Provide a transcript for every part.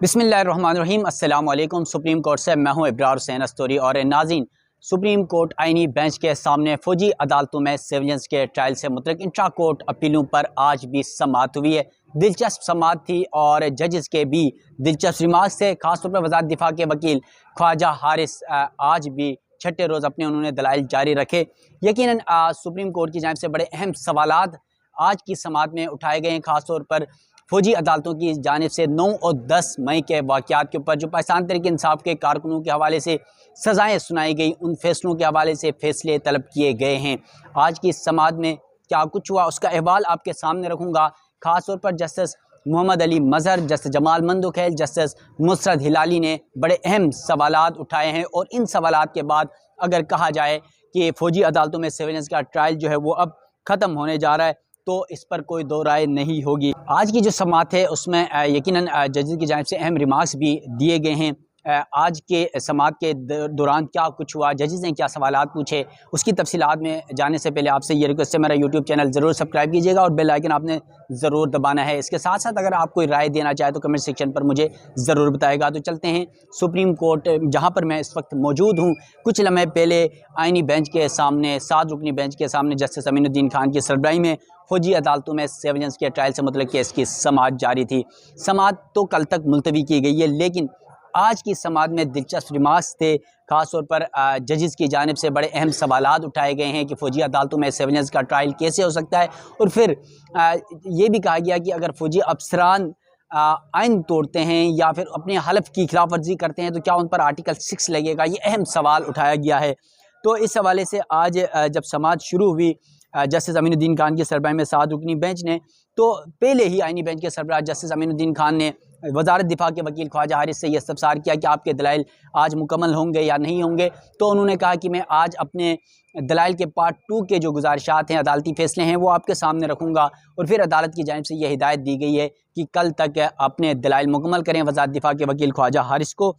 बिस्मिल्लाहिर्रहमानिर्रहीम अस्सलाम वालेकुम। सुप्रीम कोर्ट से मैं हूं इब्रार हुसैन अस्तोरी। और नाज़रीन, सुप्रीम कोर्ट आईनी बेंच के सामने फ़ौजी अदालतों में सिविलियंस के ट्रायल से मुतल्लिक़ इंट्रा कोर्ट अपीलों पर आज भी समाअत हुई है। दिलचस्प समाअत थी और जजेस के भी दिलचस्प रिमार्क्स थे। खासतौर पर वज़ारत दिफा के वकील ख्वाजा हारिस आज भी छठे रोज़ अपने उन्होंने दलाइल जारी रखे। यकीनन सुप्रीम कोर्ट की जानिब से बड़े अहम सवालात आज की समाअत में उठाए गए हैं। खासतौर पर फ़ौजी अदालतों की जानिब से 9 और 10 मई के वाक़यात के ऊपर जो पाकिस्तान तहरीक इंसाफ के कारकुनों के हवाले से सज़ाएँ सुनाई गई, उन फैसलों के हवाले से फ़ैसले तलब किए गए हैं। आज की समाअत में क्या कुछ हुआ उसका अहवाल आपके सामने रखूँगा। ख़ास तौर पर justice Mohammad Ali Mazhar, justice Jamal Mandokhail, justice Nusrat Hilali ने बड़े अहम सवालात उठाए हैं। और इन सवालात के बाद अगर कहा जाए कि फ़ौजी अदालतों में सिविलियंस का ट्रायल जो है वो अब ख़त्म होने जा रहा है तो इस पर कोई दो राय नहीं होगी। आज की जो समाअत है उसमें यकीनन जजेस की जानिब से अहम रिमार्क्स भी दिए गए हैं। आज के समाअत के दौरान क्या कुछ हुआ, जजेस ने क्या सवालात पूछे, उसकी तफसीलात में जाने से पहले आपसे ये रिक्वेस्ट है, मेरा यूट्यूब चैनल ज़रूर सब्सक्राइब कीजिएगा और बेल आइकन आपने ज़रूर दबाना है। इसके साथ साथ अगर आप कोई राय देना चाहे तो कमेंट सेक्शन पर मुझे ज़रूर बताएगा। तो चलते हैं सुप्रीम कोर्ट जहाँ पर मैं इस वक्त मौजूद हूँ। कुछ लम्हे पहले आइनी बेंच के सामने, 7 रुकनी बेंच के सामने जस्टिस अमीनुद्दीन खान की सरबराही में फ़ौजी अदालतों में सिविलियंस के ट्रायल से मतलब केस की समाअत जारी थी। समाअत तो कल तक मुलतवी की गई है, लेकिन आज की समाअत में दिलचस्प रिमार्क्स थे। ख़ासतौर पर जजेस की जानिब से बड़े अहम सवालात उठाए गए हैं कि फ़ौजी अदालतों में सिविलियंस का ट्रायल कैसे हो सकता है। और फिर ये भी कहा गया कि अगर फ़ौजी अफसरान आइन तोड़ते हैं या फिर अपने हलफ की खिलाफ वर्जी करते हैं तो क्या उन पर आर्टिकल 6 लगेगा। ये अहम सवाल उठाया गया है। तो इस हवाले से आज जब समाअत शुरू हुई जस्टिस अमीनुद्दीन खान की सरबराही में 7 रुकनी बेंच ने, तो पहले ही आइनी बेंच के सरबराह जस्टिस अमीनुद्दीन खान ने वज़ारत दिफा के वकील ख्वाजा हारिस से यह इस्तफसार किया कि आपके दलाइल आज मुकम्मल होंगे या नहीं होंगे। तो उन्होंने कहा कि मैं आज अपने दलाइल के पार्ट 2 के जो गुजारिशात हैं, अदालती फ़ैसले हैं, वो आपके सामने रखूँगा। और फिर अदालत की जानिब से यह हिदायत दी गई है कि कल तक अपने दलाइल मुकम्मल करें वज़ारत दिफा के वकील ख्वाजा हारिस को।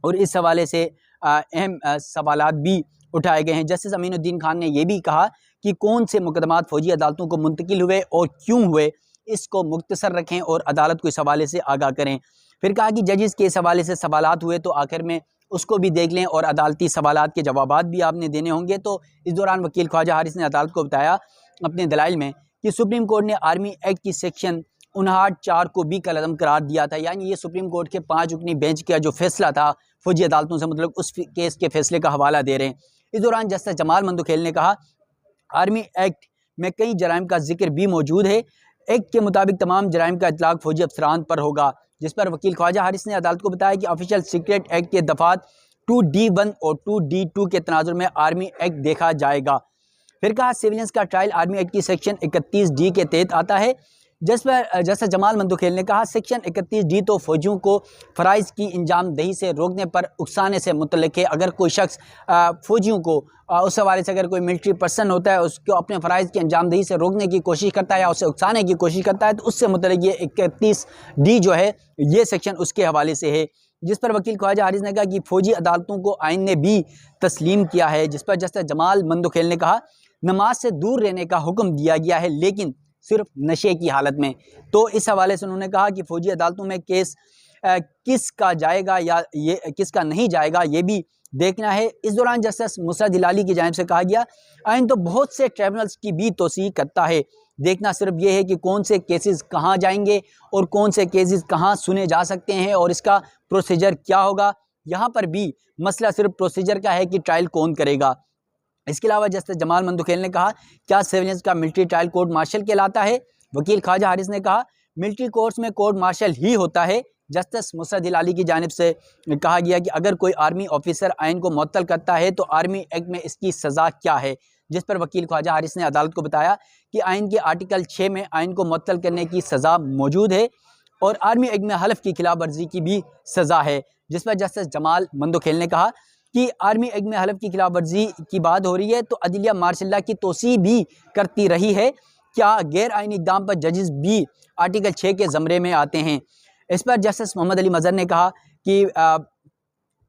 और इस हवाले से अहम सवालात भी उठाए गए हैं। जस्टिस अमीनुद्दीन खान ने यह भी कहा कि कौन से मुकदमात फ़ौजी अदालतों को मुंतकिल हुए और क्यों हुए, इसको मुख्तसर रखें और अदालत को इस हवाले से आगाह करें। फिर कहा कि जजेस के इस हवाले से सवालात हुए तो आखिर में उसको भी देख लें और अदालती सवालात के जवाबात भी आपने देने होंगे। तो इस दौरान वकील ख्वाजा हारिस ने अदालत को बताया अपने दलाइल में कि सुप्रीम कोर्ट ने आर्मी एक्ट की सेक्शन 59(4) को भी कलअदम करार दिया था। यानी ये सुप्रीम कोर्ट के 5 रुकनी बेंच का जो फैसला था फ़ौजी अदालतों से मतलब उस केस के फैसले का हवाला दे रहे हैं। इस दौरान जस्टिस जमाल मंदोखेल ने कहा आर्मी एक्ट में कई जराइम का जिक्र भी मौजूद है। एक्ट के मुताबिक तमाम जराइम का इतलाक फ़ौजी अफसरान पर होगा। जिस पर वकील ख्वाजा हारिस ने अदालत को बताया कि ऑफिशियल सीक्रेट एक्ट के दफ़ात 2D1 और 2D2 के तनाजुर में आर्मी एक्ट देखा जाएगा। फिर कहा सिविलियंस का ट्रायल आर्मी एक्ट की सेक्शन 31D के तहत आता है। जिस पर जस्टिस जमाल मंदोखेल ने कहा सेक्शन 31D तो फ़ौजियों को फ़राइज़ की इंजाम दही से रोकने पर उकसाने से मुतल्लिक़ है। अगर कोई शख्स फ़ौजियों को उस हवाले से अगर कोई मिलिट्री पर्सन होता है उसको अपने फ़राइज़ की अंजाम दही से रोकने की कोशिश करता है या उसे उकसाने की कोशिश करता है तो उससे मुतल्लिक़ ये 31D जो है ये सेक्शन उसके हवाले से है। जिस पर वकील ख्वाजा हारिस ने कहा कि फ़ौजी अदालतों को आइन ने भी तस्लीम किया है। जिस पर जस्टिस जमाल मंदोखेल ने कहा नमाज से दूर रहने का हुक्म दिया गया है लेकिन सिर्फ नशे की हालत में। तो इस हवाले से उन्होंने कहा कि फ़ौजी अदालतों में केस किसका जाएगा या ये किसका नहीं जाएगा ये भी देखना है। इस दौरान जस्टिस नुसरत हिलाली की जानिब से कहा गया आइन तो बहुत से ट्रिब्यूनल्स की भी तौसीह करता है, देखना सिर्फ ये है कि कौन से केसेस कहाँ जाएंगे और कौन से केसेस कहाँ सुने जा सकते हैं और इसका प्रोसीजर क्या होगा। यहाँ पर भी मसला सिर्फ प्रोसीजर का है कि ट्रायल कौन करेगा। इसके अलावा जस्टिस जमाल मंदोखेल ने कहा क्या सिविलियंस का मिलिट्री ट्रायल कोर्ट मार्शल कहलाता है। वकील ख्वाजा हारिस ने कहा मिलिट्री कोर्ट्स में कोर्ट मार्शल ही होता है। जस्टिस नुसरत हिलाली की जानिब से कहा गया कि अगर कोई आर्मी ऑफिसर आइन को मुअत्तल करता है तो आर्मी एक्ट में इसकी सज़ा क्या है। जिस पर वकील ख्वाजा हारिस ने अदालत को बताया कि आइन के आर्टिकल 6 में आइन को मुअत्तल करने की सज़ा मौजूद है और आर्मी एक्ट में हलफ की खिलाफ वर्जी की भी सज़ा है। जिस पर जस्टिस जमाल मंदोखेल ने कहा कि आर्मी एक्ट में हलफ की खिलाफ वर्जी की बात हो रही है तो अदलिया मार्शल की तोसीह भी करती रही है, क्या गैर आइनी इक़दाम पर जजेस भी आर्टिकल 6 के ज़मरे में आते हैं। इस पर जस्टिस मोहम्मद अली मज़हर ने कहा कि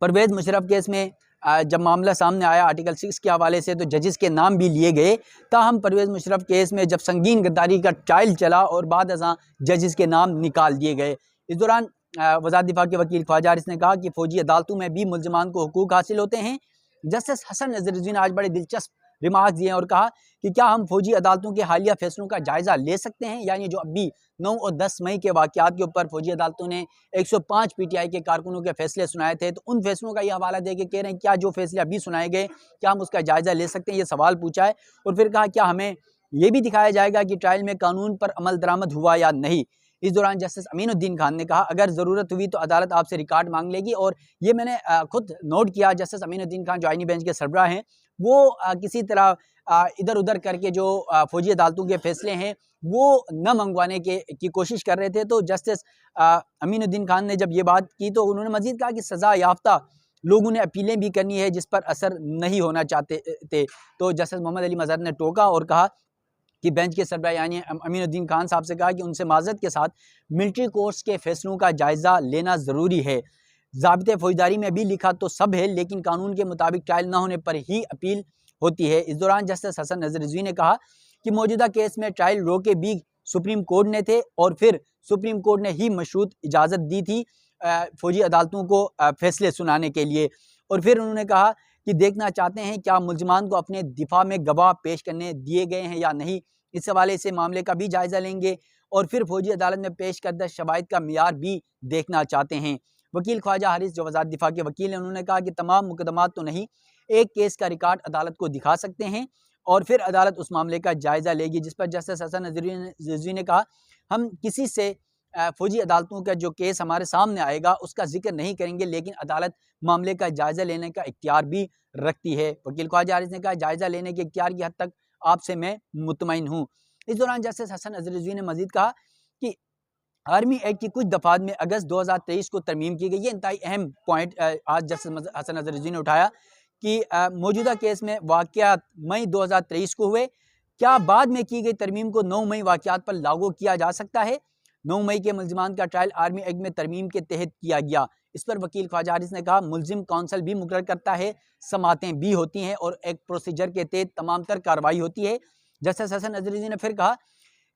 परवेज़ मुशर्रफ केस में जब मामला सामने आया आर्टिकल 6 के हवाले से तो जजेस के नाम भी लिए गए, ताहम परवेज़ मुशर्रफ केस में जब संगीन गद्दारी का ट्रायल चला और बाद अज़ां जजेस के नाम निकाल दिए गए। इस दौरान वज़ारत दिफा के वकील ख्वाजा हारिस ने कहा कि फ़ौजी अदालतों में भी मुल्ज़मान को हुकूक हासिल होते हैं। जस्टिस हसन नज़र रिज़वी ने आज बड़े दिलचस्प रिमार्क दिए और कहा कि क्या हम फ़ौजी अदालतों के हालिया फैसलों का जायज़ा ले सकते हैं। यानी जो अभी 9 और 10 मई के वाक़यात के ऊपर फ़ौजी अदालतों ने 105 PTI के कारकुनों के फैसले सुनाए थे, तो उन फैसलों का ये हवाला दे के कह रहे हैं क्या जो फैसले अभी सुनाए गए क्या हम उसका जायज़ा ले सकते हैं, ये सवाल पूछा है। और फिर कहा क्या हमें ये भी दिखाया जाएगा कि ट्रायल में कानून पर अमल दरामद हुआ या नहीं। इस दौरान जस्टिस अमीनुद्दीन खान ने कहा अगर ज़रूरत हुई तो अदालत आपसे रिकॉर्ड मांग लेगी। और ये मैंने खुद नोट किया, जस्टिस अमीनुद्दीन खान जो आईनी बेंच के सरबराह हैं वो किसी तरह इधर उधर करके जो फ़ौजी अदालतों के फैसले हैं वो न मंगवाने की कोशिश कर रहे थे। तो जस्टिस अमीनुद्दीन खान ने जब ये बात की तो उन्होंने मज़ीद कहा कि सज़ा याफ्ता लोगों ने अपीलें भी करनी है जिस पर असर नहीं होना चाहते थे। तो जस्टिस मोहम्मद अली मज़हर ने टोका और कहा कि बेंच के सरबराह यानी अमीनुद्दीन खान साहब से कहा कि उनसे माज़रत के साथ मिलिट्री कोर्ट्स के फैसलों का जायज़ा लेना ज़रूरी है। ज़ाब्ते फ़ौजदारी में भी लिखा तो सब है लेकिन कानून के मुताबिक ट्रायल न होने पर ही अपील होती है। इस दौरान जस्टिस हसन नज़र रिज़वी ने कहा कि मौजूदा केस में ट्रायल रोके भी सुप्रीम कोर्ट ने थे और फिर सुप्रीम कोर्ट ने ही मशरूत इजाज़त दी थी फ़ौजी अदालतों को फैसले सुनाने के लिए। और फिर उन्होंने कहा कि देखना चाहते हैं क्या मुल्ज़मान को अपने दिफा में गवाह पेश करने दिए गए हैं या नहीं। इस हवाले से मामले का भी जायज़ा लेंगे और फिर फ़ौजी अदालत में पेश करदा शवाहिद का मियार भी देखना चाहते हैं। वकील ख्वाजा हारिस जो वज़ारत दिफा के वकील हैं उन्होंने कहा कि तमाम मुकदमात तो नहीं, एक केस का रिकॉर्ड अदालत को दिखा सकते हैं और फिर अदालत उस मामले का जायज़ा लेगी। जिस पर जस्टिस हसन रिज़वी ने कहा हम किसी से फ़ौजी अदालतों का जो केस हमारे सामने आएगा उसका जिक्र नहीं करेंगे लेकिन अदालत मामले का जायज़ा लेने का इख्तियार भी रखती है। वकील ख्वाजा हारिस ने कहा जायज़ा लेने के इख्तियार की हद तक आपसे मैं मुतमईन हूँ। इस दौरान जस्टिस हसन रिज़वी ने मज़ीद कहा कि आर्मी एक्ट की कुछ दफ़ात में अगस्त 2023 को तरमीम की गई है। इंतहाई अहम पॉइंट आज जस्टिस हसन रिज़वी ने उठाया कि मौजूदा केस में वाक़यात मई 2023 को हुए, क्या बाद में की गई तरमीम को 9 मई वाक़यात पर लागू किया जा सकता है। 9 मई के मुल्ज़िमान का ट्रायल आर्मी एक्ट में तरमीम के तहत किया गया। इस पर वकील ख्वाजा हारिस ने कहा मुल्ज़िम काउंसिल भी मुकर्रर करता है, समातें भी होती हैं और एक प्रोसीजर के तहत तमाम तर कार्रवाई होती है। जस्टिस हसन रिज़वी ने फिर कहा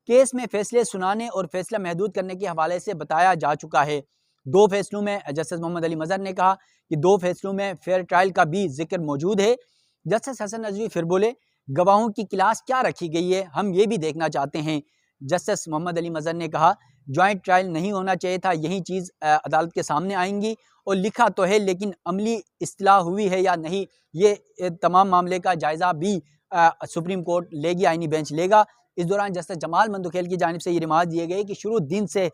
केस में फैसले सुनाने और फैसला महदूद करने के हवाले से बताया जा चुका है। 2 फैसलों में जस्टिस मोहम्मद अली मज़हर ने कहा कि 2 फैसलों में फेयर ट्रायल का भी जिक्र मौजूद है। जस्टिस हसन रिज़वी फिर बोले गवाहों की क्लास क्या रखी गई है, हम ये भी देखना चाहते हैं। जस्टिस मोहम्मद अली मज़हर ने कहा जॉइंट ट्रायल नहीं होना चाहिए था, यही चीज़ अदालत के सामने आएंगी और लिखा तो है लेकिन अमली इस्तिलाह हुई है या नहीं, ये तमाम मामले का जायज़ा भी सुप्रीम कोर्ट लेगी, आईनी बेंच लेगा। इस दौरान जस्टिस जमाल मंदुखेल की जानिब से ये रिमार्क दिए गए कि शुरू दिन से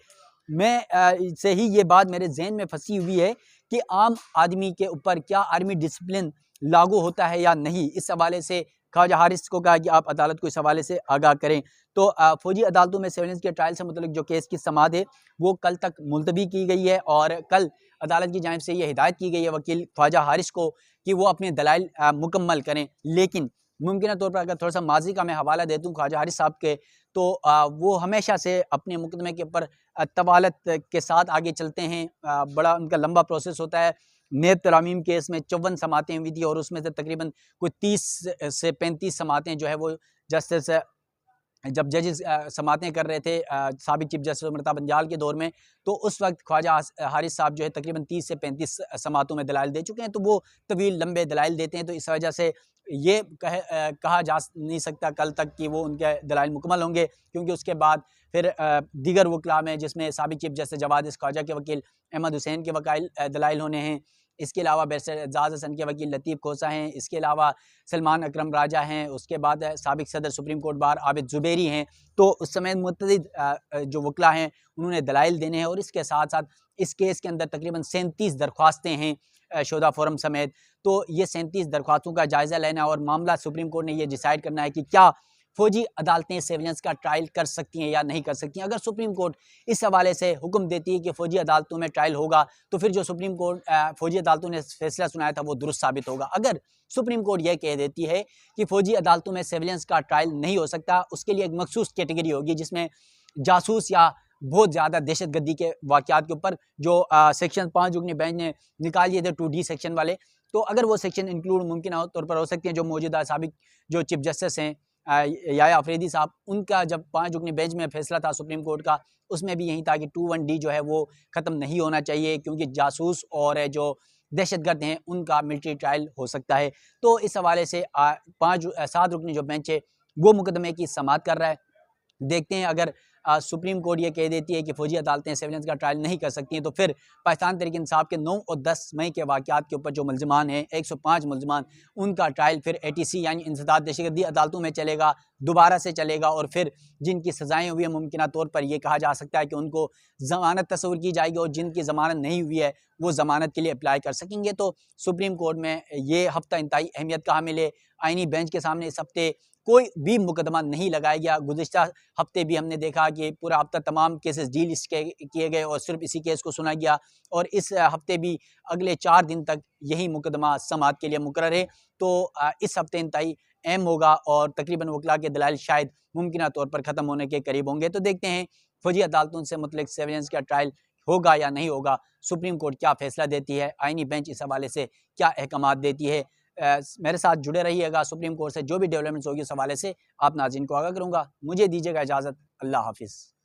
से ही ये बात मेरे जहन में फंसी हुई है कि आम आदमी के ऊपर क्या आर्मी डिसिप्लिन लागू होता है या नहीं। इस हवाले से ख्वाजा हारिस को कहा कि आप अदालत को इस हवाले से आगाह करें। तो फ़ौजी अदालतों में सर्विलेंस के ट्रायल से मुतल्लिक जो केस की समाअत है वो कल तक मुलतवी की गई है और कल अदालत की जानिब से ये हिदायत की गई है वकील ख्वाजा हारिस को कि वो अपने दलाइल मुकम्मल करें। लेकिन मुमकिन तौर पर अगर थोड़ा सा माजी का मैं हवाला दे दूँ ख्वाजा हारिस साहब के, तो वो हमेशा से अपने मुकदमे के ऊपर तवालत के साथ आगे चलते हैं। बड़ा उनका लंबा प्रोसेस होता है। नेब तरामीम केस में 54 समातें हुई थी और उसमें से तकरीबन कोई 30 से 35 समातें जो है वो जस्टिस जब जजेस समातें कर रहे थे साबिक चीफ जस्टिस उमर बंजाल के दौर में, तो उस वक्त ख्वाजा हारिस साहब जो है तकरीबन 30 से 35 समातों में दलाइल दे चुके हैं। तो वो तवील लंबे दलाइल देते हैं, तो इस वजह से ये कहा जा नहीं सकता कल तक कि वो उनके दलाइल मुकम्मल होंगे, क्योंकि उसके बाद फिर दीगर वकला में जिसमें साबिक चीफ जस्टिस जवाद ख्वाजा के वकील अहमद हुसैन के वकाइल दलाइल होने हैं। इसके अलावा बैरिस्टर एजाज हसन के वकील लतीफ़ खोसा हैं। इसके अलावा सलमान अकरम राजा हैं। उसके बाद साबिक सदर supreme court bar Abid Zubairi हैं। तो उस समय मुतअद्दिद जो वकला हैं उन्होंने दलाइल देने हैं और इसके साथ साथ इस केस के अंदर तकरीबन 37 दरख्वास्तें हैं शोधा फोरम समेत। तो ये 37 दरख्वास्तों का जायज़ा लेना और मामला सुप्रीम कोर्ट ने ये डिसाइड करना है कि क्या फ़ौजी अदालतें सर्विलेंस का ट्रायल कर सकती हैं या नहीं कर सकती हैं। अगर सुप्रीम कोर्ट इस हवाले से हुक्म देती है कि फ़ौजी अदालतों में ट्रायल होगा, तो फिर जो सुप्रीम कोर्ट फ़ौजी अदालतों ने फैसला सुनाया था वो दुरुस्त साबित होगा। अगर सुप्रीम कोर्ट यह कह देती है कि फ़ौजी अदालतों में सर्विलेंस का ट्रायल नहीं हो सकता, उसके लिए एक मखसूस कैटेगरी होगी जिसमें जासूस या बहुत ज़्यादा दहशतगर्दी के वाक़यात के ऊपर जो सेक्शन 5 रुकनी बेंच ने निकाल दिए थे 2D सेक्शन वाले, तो अगर वो सेक्शन इंक्लूड मुमकिन तौर पर हो सकते हैं जो मौजूदा साबिक जो चीफ जस्टिस हैं याया अफरीदी साहब, उनका जब 5 रुकनी बेंच में फैसला था सुप्रीम कोर्ट का, उसमें भी यही था कि 21D जो है वो ख़त्म नहीं होना चाहिए, क्योंकि जासूस और जो दहशतगर्द हैं उनका मिलिट्री ट्रायल हो सकता है। तो इस हवाले से 7 रुकनी जो बेंच है वो मुकदमे की समाअत कर रहा है। देखते हैं, अगर सुप्रीम कोर्ट ये कह देती है कि फौजी अदालतें सर्विलेंस का ट्रायल नहीं कर सकती हैं, तो फिर पाकिस्तान तहरीक इंसाफ के 9 और 10 मई के वाक़यात के ऊपर जो मुल्ज़िमान हैं, 105 मुल्ज़िमान, उनका ट्रायल फिर ATC यानी इंसदाद दहशतगर्दी अदालतों में चलेगा, दोबारा से चलेगा, और फिर जिनकी सज़ाएँ हुई हैं मुमकिना तौर पर यह कहा जा सकता है कि उनको ज़मानत तस्वुर की जाएगी, और जिनकी ज़मानत नहीं हुई है वो ज़मानत के लिए अप्लाई कर सकेंगे। तो सुप्रीम कोर्ट में ये हफ्ता इंतहाई अहमियत का हामिल है। आईनी बेंच के सामने इस हफ्ते कोई भी मुकदमा नहीं लगाया गया। गुज़िश्ता हफ्ते भी हमने देखा कि पूरा हफ्ता तमाम केसेस डीलिस्ट किए गए और सिर्फ इसी केस को सुना गया, और इस हफ्ते भी अगले 4 दिन तक यही मुकदमा समाअत के लिए मुकर्रर है। तो इस हफ्ते इंतहाई अहम होगा, और तकरीबन वकला के दलाइल शायद मुमकिना तौर पर ख़त्म होने के करीब होंगे। तो देखते हैं फौजी अदालतों से मुतल्लिक़ सर्विलेंस का ट्रायल होगा या नहीं होगा, सुप्रीम कोर्ट क्या फ़ैसला देती है, आईनी बेंच इस हवाले से क्या अहकामात देती है। मेरे साथ जुड़े रहिएगा। सुप्रीम कोर्ट से जो भी डेवलपमेंट्स होगी उस हवाले से आप नाज़रीन को आगाह करूँगा। मुझे दीजिएगा इजाज़त। अल्लाह हाफ़िज़।